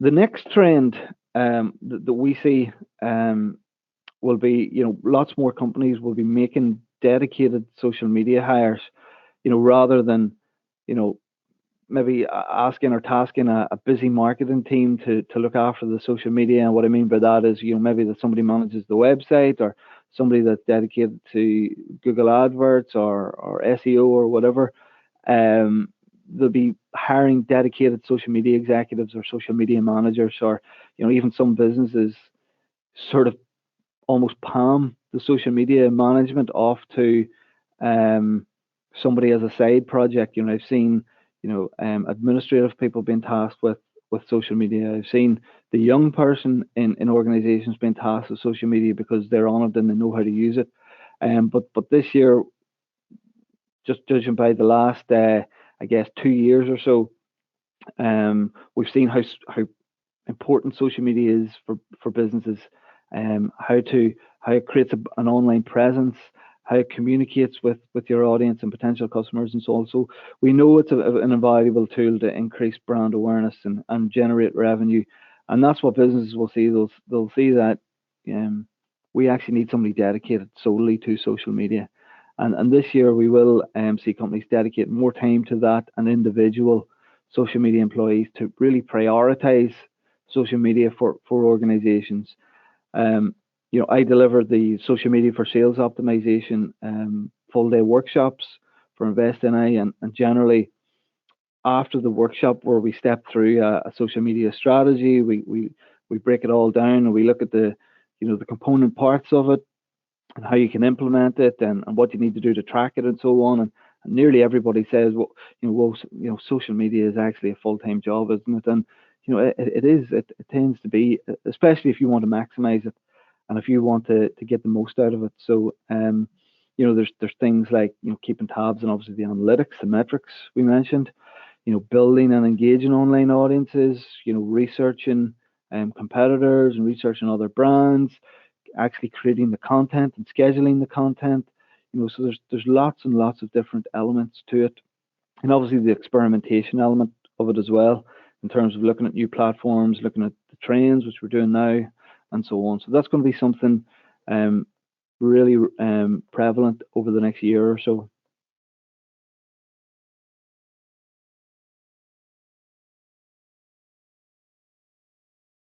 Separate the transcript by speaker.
Speaker 1: The next trend that we see will be, lots more companies will be making dedicated social media hires, rather than, you know, maybe asking or tasking a busy marketing team to look after the social media. And what I mean by that is, maybe that somebody manages the website, or somebody that's dedicated to Google AdWords, or SEO, or whatever. Um, they'll be hiring dedicated social media executives or social media managers, or even some businesses sort of almost palm the social media management off to um, somebody as a side project. I've seen administrative people being tasked with social media. I've seen the young person in organizations being tasked with social media because they're on it and they know how to use it. But this year, just judging by the last, I guess, 2 years or so, we've seen how important social media is for businesses, how it creates an online presence, how it communicates with your audience and potential customers, and so on. So we know it's an invaluable tool to increase brand awareness and generate revenue, and that's what businesses will see. They'll see that um, we actually need somebody dedicated solely to social media. And this year we will see companies dedicate more time to that, and individual social media employees to really prioritize social media for organizations. Um, I deliver the social media for sales optimization full day workshops for InvestNI, and generally after the workshop where we step through a social media strategy, we break it all down, and we look at the component parts of it, and how you can implement it, and what you need to do to track it, and so on. And nearly everybody says, well, social media is actually a full-time job, isn't it? And it is. It tends to be, especially if you want to maximize it, and if you want to get the most out of it. So there's things like keeping tabs on obviously the analytics, the metrics we mentioned. Building and engaging online audiences. Researching competitors and researching other brands, actually creating the content and scheduling the content. So there's lots and lots of different elements to it, and obviously the experimentation element of it as well, in terms of looking at new platforms, looking at the trends, which we're doing now, and so on. So that's going to be something really prevalent over the next year or so.